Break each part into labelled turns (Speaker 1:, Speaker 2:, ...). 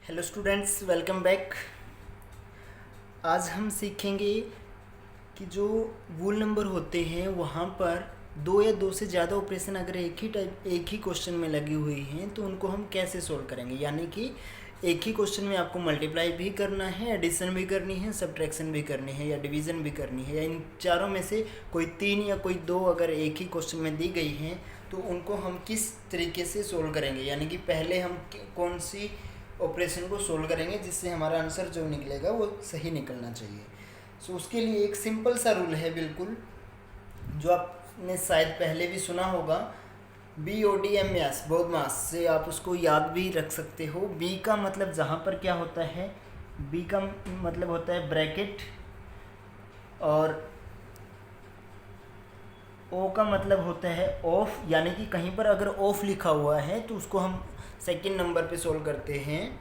Speaker 1: Hello students, welcome back. आज हम सीखेंगे कि जो वूल नंबर होते हैं वहाँ पर दो या दो से ज़्यादा ऑपरेशन अगर एक ही क्वेश्चन में लगी हुई हैं तो उनको हम कैसे सोल्व करेंगे। यानी कि एक ही क्वेश्चन में आपको मल्टीप्लाई भी करना है, एडिशन भी करनी है, सब्ट्रैक्शन भी करनी है या डिवीज़न भी करनी है, या इन चारों में से कोई तीन या कोई दो अगर एक ही क्वेश्चन में दी गई हैं तो उनको हम किस तरीके से सोल्व करेंगे। यानी कि पहले हम कौन सी ऑपरेशन को सोल्व करेंगे जिससे हमारा आंसर जो निकलेगा वो सही निकलना चाहिए। सो उसके लिए एक सिंपल सा रूल है, बिल्कुल जो आपने शायद पहले भी सुना होगा, BODMAS, बहुत मास से आप उसको याद भी रख सकते हो। बी का मतलब जहाँ पर क्या होता है, बी का मतलब होता है ब्रैकेट, और ओ का मतलब होता है ऑफ। यानी कि कहीं पर अगर ऑफ लिखा हुआ है तो उसको हम सेकंड नंबर पे सोल्व करते हैं,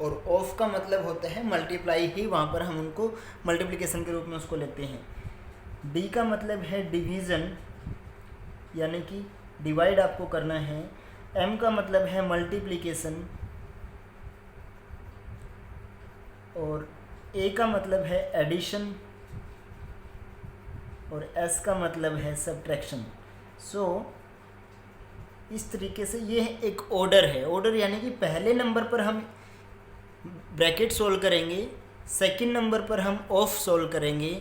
Speaker 1: और ऑफ का मतलब होता है मल्टीप्लाई ही, वहाँ पर हम उनको मल्टीप्लिकेशन के रूप में उसको लेते हैं। डी का मतलब है डिवीज़न, यानी कि डिवाइड आपको करना है। एम का मतलब है मल्टीप्लिकेशन, और ए का मतलब है एडिशन, और एस का मतलब है सब्ट्रैक्शन। सो इस तरीके से ये एक ऑर्डर है। ऑर्डर यानी कि पहले नंबर पर हम ब्रैकेट सोल्व करेंगे, सेकंड नंबर पर हम ऑफ सोल्व करेंगे,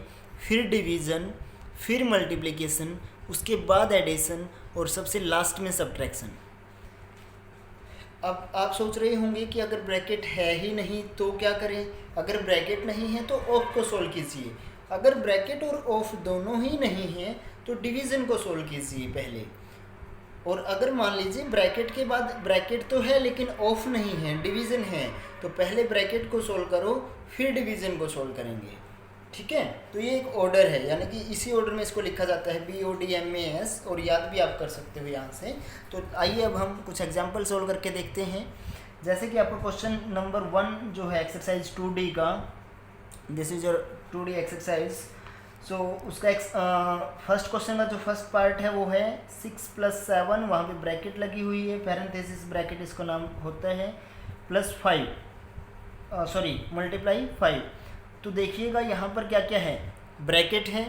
Speaker 1: फिर डिवीज़न, फिर मल्टीप्लिकेशन, उसके बाद एडिशन, और सबसे लास्ट में सब्ट्रैक्शन। अब आप सोच रहे होंगे कि अगर ब्रैकेट है ही नहीं तो क्या करें। अगर ब्रैकेट नहीं है तो ऑफ को सोल्व कीजिए। अगर ब्रैकेट और ऑफ दोनों ही नहीं है तो डिवीज़न को सोल्व कीजिए पहले। और अगर मान लीजिए ब्रैकेट के बाद ब्रैकेट तो है लेकिन ऑफ नहीं है, डिवीज़न है, तो पहले ब्रैकेट को सोल्व करो फिर डिवीज़न को सोल्व करेंगे। ठीक है, तो ये एक ऑर्डर है, यानी कि इसी ऑर्डर में इसको लिखा जाता है BODMAS, और याद भी आप कर सकते हो यहाँ से। तो आइए अब हम कुछ एग्जाम्पल सोल्व करके देखते हैं। जैसे कि आपको क्वेश्चन नंबर 1 जो है एक्सरसाइज 2D का, this is your 2D exercise. So उसका फर्स्ट क्वेश्चन का जो फर्स्ट पार्ट है वो है 6 + 7, वहाँ पे ब्रैकेट लगी हुई है, पैरेंथेसिस ब्रैकेट इसको नाम होता है, +5 मल्टीप्लाई 5। तो देखिएगा यहाँ पर क्या क्या है, ब्रैकेट है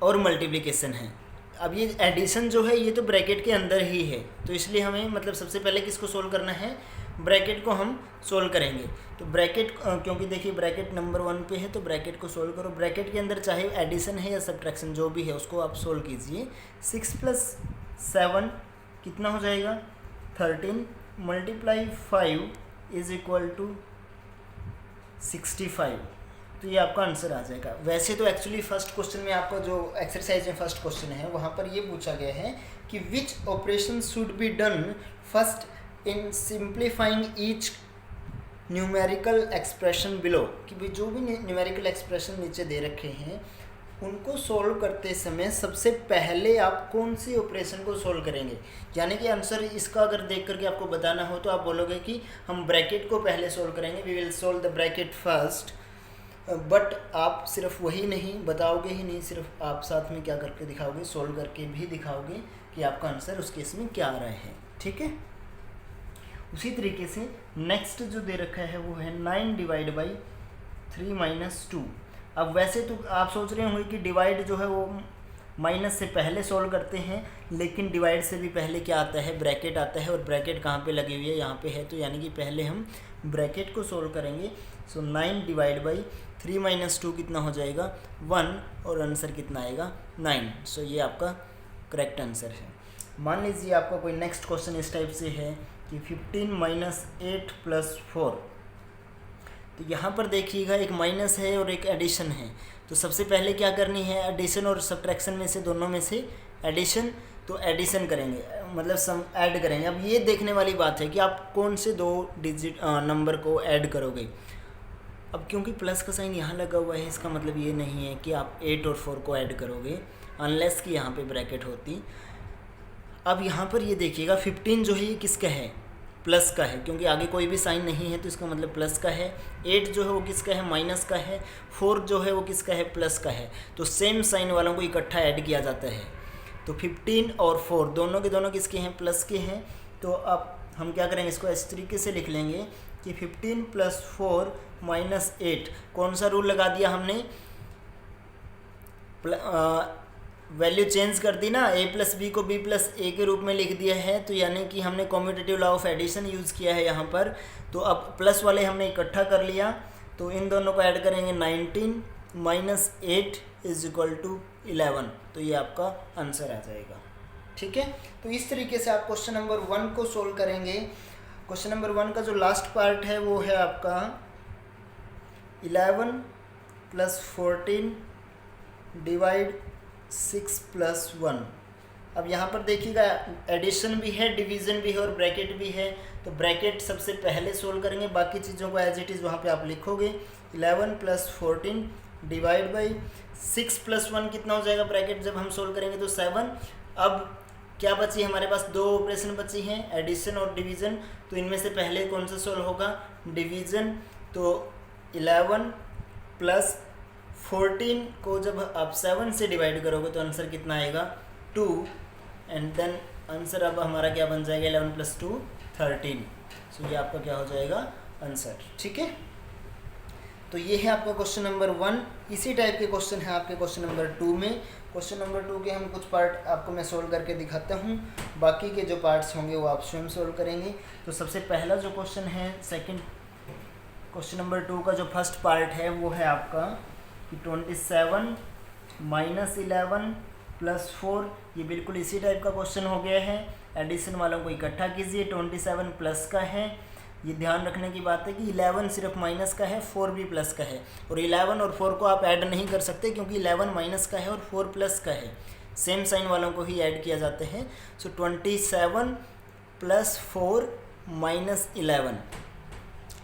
Speaker 1: और मल्टीप्लिकेशन है। अब ये एडिशन जो है ये तो ब्रैकेट के अंदर ही है, तो इसलिए हमें मतलब सबसे पहले किसको सोल्व करना है, ब्रैकेट को हम सोल्व करेंगे। तो ब्रैकेट क्योंकि देखिए ब्रैकेट नंबर 1 पे है तो ब्रैकेट को सोल्व करो। ब्रैकेट के अंदर चाहे एडिशन है या सब्ट्रैक्शन जो भी है उसको आप सोल्व कीजिए। 6 + 7 कितना हो जाएगा, 13, मल्टीप्लाई 5 = 65। तो ये आपका आंसर आ जाएगा। वैसे तो एक्चुअली फर्स्ट क्वेश्चन में आपका जो एक्सरसाइज में फर्स्ट क्वेश्चन है वहाँ पर ये पूछा गया है कि which operation should be done first in simplifying each numerical expression below, कि भाई जो भी न्यूमेरिकल एक्सप्रेशन नीचे दे रखे हैं उनको सोल्व करते समय सबसे पहले आप कौन सी ऑपरेशन को सोल्व करेंगे। यानी कि आंसर इसका अगर देख करके आपको बताना हो तो आप बोलोगे कि हम ब्रैकेट को पहले सोल्व करेंगे, we will solve the bracket first. But आप सिर्फ वही नहीं बताओगे ही नहीं, सिर्फ आप साथ में क्या करके दिखाओगे, सोल्व करके भी दिखाओगे कि आपका आंसर उस केस में क्या आ रहा है। ठीक है, उसी तरीके से नेक्स्ट जो दे रखा है वो है 9 / 3 - 2। अब वैसे तो आप सोच रहे होंगे कि डिवाइड जो है वो माइनस से पहले सोल्व करते हैं, लेकिन डिवाइड से भी पहले क्या आता है, ब्रैकेट आता है, और ब्रैकेट कहाँ पे लगी हुई है, यहाँ पे है, तो यानी कि पहले हम ब्रैकेट को सोल्व करेंगे। सो 9 / 3 - 2 कितना हो जाएगा, 1, और आंसर कितना आएगा, 9। सो ये आपका करेक्ट आंसर है। मान लीजिए आपका कोई नेक्स्ट क्वेश्चन इस टाइप से है कि 15 - 8 + 4। तो यहाँ पर देखिएगा एक माइनस है और एक एडिशन है, तो सबसे पहले क्या करनी है, एडिशन और सब्ट्रैक्शन में से दोनों में से एडिशन, तो एडिशन करेंगे मतलब सम ऐड करेंगे। अब ये देखने वाली बात है कि आप कौन से दो डिजिट नंबर को ऐड करोगे। अब क्योंकि प्लस का साइन यहाँ लगा हुआ है इसका मतलब ये नहीं है कि आप 8 और 4 को ऐड करोगे, अनलेस कि यहाँ पे ब्रैकेट होती। अब यहाँ पर ये देखिएगा 15 जो है ये किसका है, प्लस का है, क्योंकि आगे कोई भी साइन नहीं है तो इसका मतलब प्लस का है। 8 जो है वो किसका है, माइनस का है। 4 जो है वो किसका है, प्लस का है। तो सेम साइन वालों को इकट्ठा ऐड किया जाता है। तो 15 और 4 दोनों के दोनों किसके हैं, प्लस के हैं। तो आप हम क्या करेंगे, इसको इस तरीके से लिख लेंगे कि 15 + 4 - 8। कौन सा रूल लगा दिया हमने, वैल्यू चेंज कर दी ना, a + b को b + a के रूप में लिख दिया है, तो यानी कि हमने commutative law of addition use किया है यहाँ पर। तो अब प्लस वाले हमने इकट्ठा कर लिया, तो इन दोनों को ऐड करेंगे, 19 - 8 = 11। तो ये आपका आंसर आ जाएगा। ठीक है, तो इस तरीके से आप क्वेश्चन नंबर 1 को सोल्व करेंगे। क्वेश्चन नंबर 1 का जो लास्ट पार्ट है वो है आपका 11 + 14 / 6 + 1। अब यहाँ पर देखिएगा एडिशन भी है, डिवीज़न भी है और ब्रैकेट भी है। तो ब्रैकेट सबसे पहले सोल्व करेंगे, बाकी चीज़ों को एज इट इज़ वहाँ पे आप लिखोगे। 11 + 14 / 6 + 1 कितना हो जाएगा, ब्रैकेट जब हम सोल्व करेंगे तो 7। अब क्या बची हमारे पास, 2 ऑपरेशन बची हैं, एडिशन और डिवीज़न। तो इनमें से पहले कौन सा सोल्व होगा, डिवीज़न। तो 11 + 14 को जब आप 7 से डिवाइड करोगे तो आंसर कितना आएगा, 2। एंड देन आंसर अब हमारा क्या बन जाएगा, 11 + 2 13। सो ये आपका क्या हो जाएगा, आंसर। ठीक है, तो ये है आपका क्वेश्चन नंबर 1। इसी टाइप के क्वेश्चन है आपके क्वेश्चन नंबर 2 में। क्वेश्चन नंबर 2 के हम कुछ पार्ट आपको मैं सोल्व करके दिखाता हूँ, बाकी के जो पार्ट्स होंगे वो आप स्वयं सोल्व करेंगे। तो सबसे पहला जो क्वेश्चन है, सेकंड क्वेश्चन नंबर 2 का जो फर्स्ट पार्ट है वो है आपका कि 27 - 11 + 4। ये बिल्कुल इसी टाइप का क्वेश्चन हो गया है। एडिशन वालों को इकट्ठा कीजिए, 27 प्लस का है। ये ध्यान रखने की बात है कि 11 सिर्फ माइनस का है, 4 भी प्लस का है। और 11 और 4 को आप ऐड नहीं कर सकते क्योंकि 11 माइनस का है और 4 प्लस का है। सेम साइन वालों को ही ऐड किया जाते हैं। सो 27 + 4 - 11।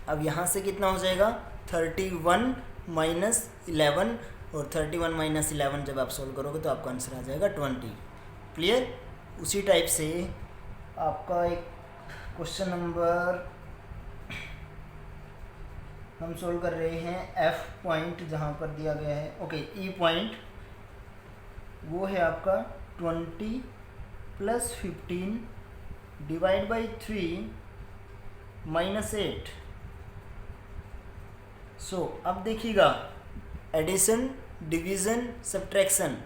Speaker 1: अब यहाँ से कितना हो जाएगा, 31 - 11। और 31 - 11 जब आप सोल्व करोगे तो आपका आंसर आ जाएगा 20। क्लियर। उसी टाइप से आपका एक क्वेश्चन नंबर हम सोल्व कर रहे हैं, F पॉइंट जहाँ पर दिया गया है, ओके, E पॉइंट, वो है आपका 20 + 15 / 3 - 8। सो अब देखिएगा, addition, division, subtraction,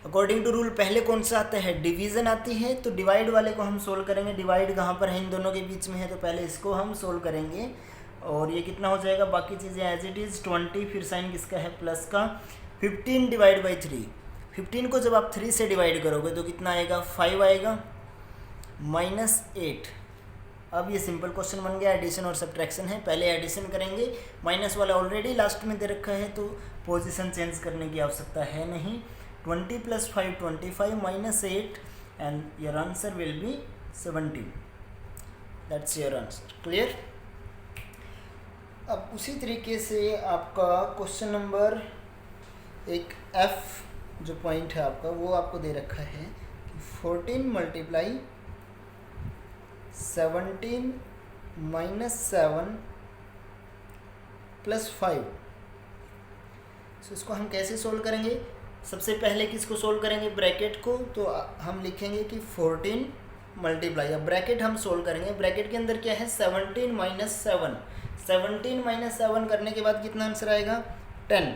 Speaker 1: according to rule पहले कौन सा आता है, डिवीज़न आती है। तो डिवाइड वाले को हम सोल्व करेंगे। डिवाइड कहाँ पर है, इन दोनों के बीच में है, तो पहले इसको हम सोल्व करेंगे। और ये कितना हो जाएगा, बाकी चीज़ें एज इट इज़, 20, फिर साइन किसका है, प्लस का। 15 / 3, 15 को जब आप 3 से डिवाइड करोगे तो कितना आएगा, 5 आएगा, -8। अब ये सिंपल क्वेश्चन बन गया, एडिशन और सब्ट्रैक्शन है। पहले एडिशन करेंगे, माइनस वाला ऑलरेडी लास्ट में दे रखा है तो पोजीशन चेंज करने की आवश्यकता है नहीं। 20 + 5 25 -8 and your answer will be 17। That's your answer. Clear. अब उसी तरीके से आपका क्वेश्चन नंबर एक F जो पॉइंट है आपका, वो आपको दे रखा है कि 14 × 17 - 7 + 5। सो इसको हम कैसे सोल्व करेंगे, सबसे पहले किसको सोल्व करेंगे, ब्रैकेट को। तो हम लिखेंगे कि 14 × अब ब्रैकेट हम सोल्व करेंगे। ब्रैकेट के अंदर क्या है, 17 - 7। 17 - 7 करने के बाद कितना आंसर आएगा, 10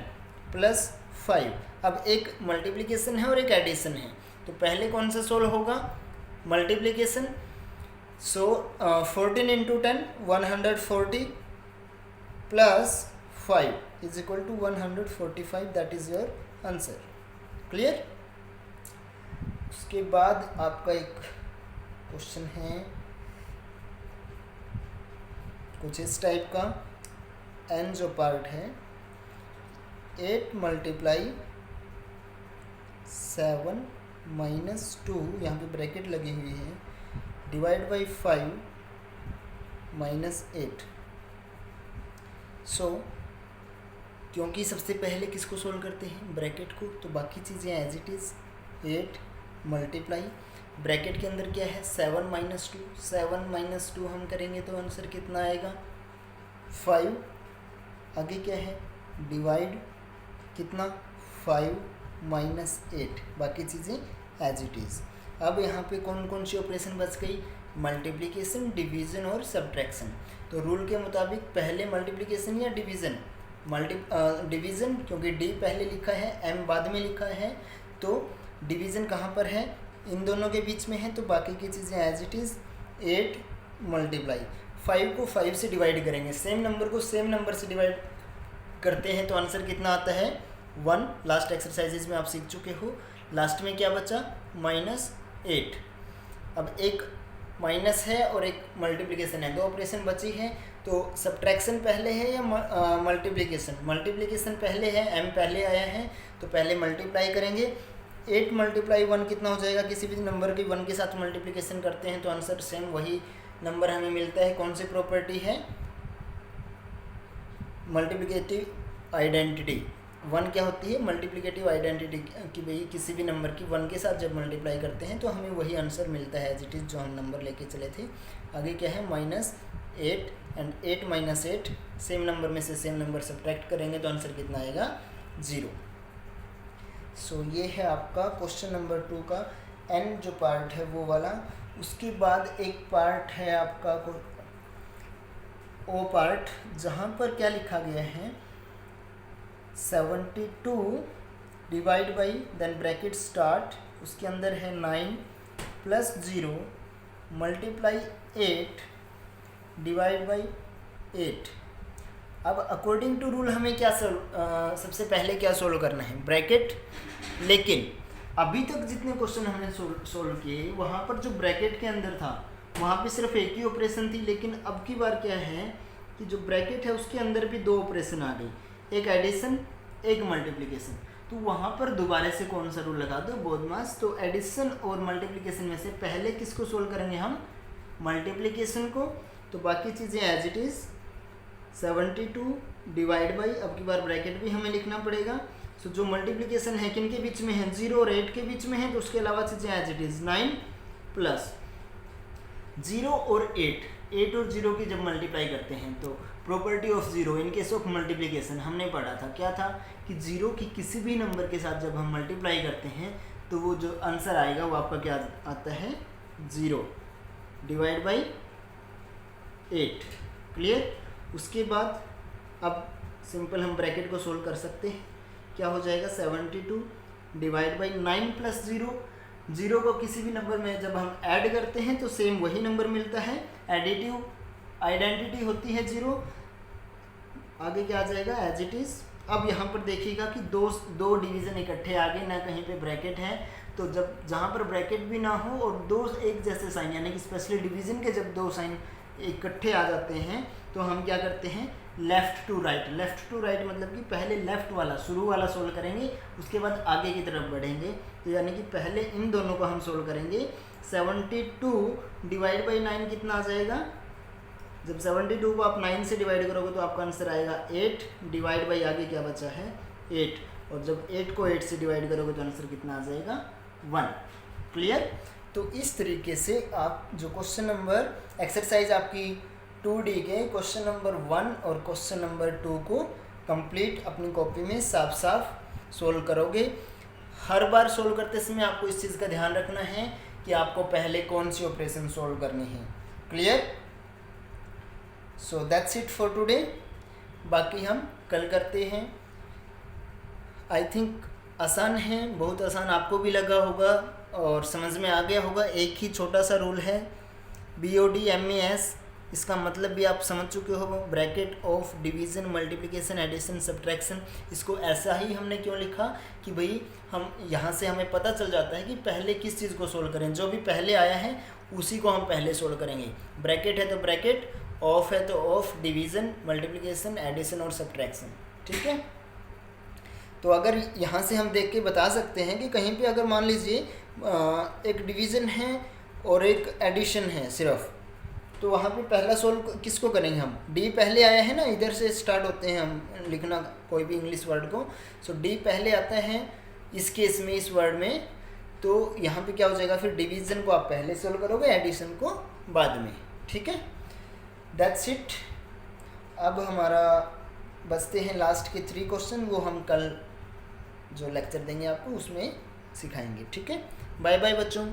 Speaker 1: + 5। अब एक मल्टीप्लिकेशन है और एक एडिशन है, तो पहले कौन सा सोल्व होगा, multiplication. So 14 × 10 140 + 5 = 145। That is your answer. Clear. उसके बाद आपका एक क्वेश्चन है कुछ इस टाइप का, n जो पार्ट है, 8 × 7 - 2, यहाँ पे ब्रैकेट लगी हुई है, / 5 - 8। सो क्योंकि सबसे पहले किसको सोल्व करते हैं, ब्रैकेट को, तो बाकी चीज़ें एज इट इज़। 8 × ब्रैकेट के अंदर क्या है, 7 - 2, 7 - 2 हम करेंगे तो आंसर कितना आएगा, 5। आगे क्या है, डिवाइड, कितना, 5 - 8, बाकी चीज़ें एज इट इज़। अब यहाँ पे कौन कौन सी ऑपरेशन बच गई, मल्टीप्लिकेशन, डिवीज़न और सब्ट्रैक्शन। तो रूल के मुताबिक पहले मल्टीप्लिकेशन या डिवीज़न, डिवीज़न क्योंकि डी पहले लिखा है, एम बाद में लिखा है, तो डिवीज़न कहाँ पर है, इन दोनों के बीच में है, तो बाकी की चीज़ें एज इट इज़ 8 मल्टीप्लाई 5 को 5 से डिवाइड करेंगे, सेम नंबर को सेम नंबर से डिवाइड करते हैं तो आंसर कितना आता है 1। लास्ट एक्सरसाइजेज में आप सीख चुके हो। लास्ट में क्या बचा -8। अब एक माइनस है और एक मल्टीप्लिकेशन है, दो ऑपरेशन बची है, तो सब्ट्रैक्शन पहले है या मल्टीप्लिकेशन, मल्टीप्लिकेशन पहले है, m पहले आया है तो पहले मल्टीप्लाई करेंगे। 8 मल्टीप्लाई 1 कितना हो जाएगा, किसी भी नंबर की 1 के साथ मल्टीप्लिकेशन करते हैं तो आंसर सेम वही नंबर हमें मिलता है। कौन सी प्रॉपर्टी है, मल्टीप्लिकेटिव आइडेंटिटी। 1 क्या होती है, मल्टीप्लिकेटिव आइडेंटिटी, कि भाई किसी भी नंबर की 1 के साथ जब मल्टीप्लाई करते हैं तो हमें वही आंसर मिलता है एज इट इज़ जो हम नंबर लेके चले थे। आगे क्या है -8 एंड 8 - 8 सेम नंबर में से सेम नंबर सब्ट्रैक्ट करेंगे तो आंसर कितना आएगा 0। सो ये है आपका क्वेश्चन नंबर 2 का n जो पार्ट है वो वाला। उसके बाद एक पार्ट है आपका ओ पार्ट, जहाँ पर क्या लिखा गया है 72 divide by then bracket start, उसके अंदर है 9 + 0 मल्टीप्लाई 8 डिवाइड बाई 8। अब अकॉर्डिंग टू रूल हमें क्या सबसे पहले क्या सोल्व करना है, ब्रैकेट। लेकिन अभी तक जितने क्वेश्चन हमने सोल्व किए वहाँ पर जो ब्रैकेट के अंदर था वहाँ पे सिर्फ एक ही ऑपरेशन थी, लेकिन अब की बार क्या है कि जो ब्रैकेट है उसके अंदर भी 2 ऑपरेशन आ गई, एक एडिशन एक मल्टीप्लिकेशन। तो वहाँ पर दोबारा से कौन सा रूल लगा दो, बदमाश। तो एडिशन और मल्टीप्लिकेशन में से पहले किसको सोल्व करेंगे हम, मल्टीप्लिकेशन को, तो बाकी चीज़ें as it is 72 divide by, अब की बार ब्रैकेट भी हमें लिखना पड़ेगा। सो जो मल्टीप्लिकेशन है किन के बीच में है, 0 और 8 के बीच में है, तो उसके अलावा चीज़ें एज इट इज़ 9 प्लस 0 और 8 और 0 की जब मल्टीप्लाई करते हैं तो property of 0 in case of multiplication हमने पढ़ा था, क्या था कि 0 की किसी भी नंबर के साथ जब हम मल्टीप्लाई करते हैं तो वो जो आंसर आएगा वो आपका क्या आता है 0 डिवाइड बाई 8। क्लियर। उसके बाद अब सिंपल हम ब्रैकेट को सोल्व कर सकते हैं, क्या हो जाएगा 72 डिवाइड बाई 9 + 0। 0 को किसी भी नंबर में जब हम ऐड करते हैं तो सेम वही नंबर मिलता है, एडिटिव आइडेंटिटी होती है 0। आगे क्या आ जाएगा एज इट इज़। अब यहाँ पर देखिएगा कि दो डिवीज़न इकट्ठे आ गए, ना कहीं पे ब्रैकेट है, तो जब जहाँ पर ब्रैकेट भी ना हो और दो एक जैसे साइन, यानी कि स्पेशली डिवीज़न के जब 2 साइन इकट्ठे आ जाते हैं तो हम क्या करते हैं left to right. Left to right मतलब कि पहले लेफ़्ट वाला शुरू वाला सोल्व करेंगे, उसके बाद आगे की तरफ बढ़ेंगे। तो यानी कि पहले इन दोनों को हम सोल्व करेंगे। 72 डिवाइड बाई 9 कितना आ जाएगा, जब 72 को आप 9 से डिवाइड करोगे तो आपका आंसर आएगा 8 डिवाइड बाई आगे क्या बचा है 8, और जब 8 को 8 से डिवाइड करोगे तो आंसर कितना आ जाएगा 1। क्लियर। तो इस तरीके से आप जो क्वेश्चन नंबर एक्सरसाइज आपकी 2D के क्वेश्चन नंबर 1 और क्वेश्चन नंबर 2 को कंप्लीट अपनी कॉपी में साफ साफ सोल्व करोगे। हर बार सोल्व करते समय आपको इस चीज़ का ध्यान रखना है कि आपको पहले कौन सी ऑपरेशन सोल्व करनी है। Clear. So that's it for today, बाकी हम कल करते हैं। आई थिंक आसान है, बहुत आसान आपको भी लगा होगा और समझ में आ गया होगा। एक ही छोटा सा रूल है BODMAS, इसका मतलब भी आप समझ चुके हो, bracket of division multiplication addition subtraction. इसको ऐसा ही हमने क्यों लिखा कि भाई हम यहाँ से हमें पता चल जाता है कि पहले किस चीज़ को सोल्व करें, जो भी पहले आया है उसी को हम पहले सोल्व करेंगे। ब्रैकेट है तो ब्रैकेट, ऑफ है तो ऑफ, डिवीज़न मल्टीप्लिकेशन एडिशन और सब्ट्रैक्शन। ठीक है। तो अगर यहाँ से हम देख के बता सकते हैं कि कहीं पे अगर मान लीजिए एक डिवीज़न है और एक एडिशन है सिर्फ, तो वहाँ पे पहला सोल्व किसको करेंगे हम, डी पहले आया है ना, इधर से स्टार्ट होते हैं हम लिखना कोई भी इंग्लिश वर्ड को। सो डी पहले आता है इस केस में, इस वर्ड में, तो यहाँ पे क्या हो जाएगा फिर डिवीज़न को आप पहले सोल्व करोगे, एडिशन को बाद में। ठीक है। That's it. अब हमारा बचते हैं लास्ट के 3 क्वेश्चन, वो हम कल जो लेक्चर देंगे आपको उसमें सिखाएंगे। ठीक है। बाय बाय बच्चों।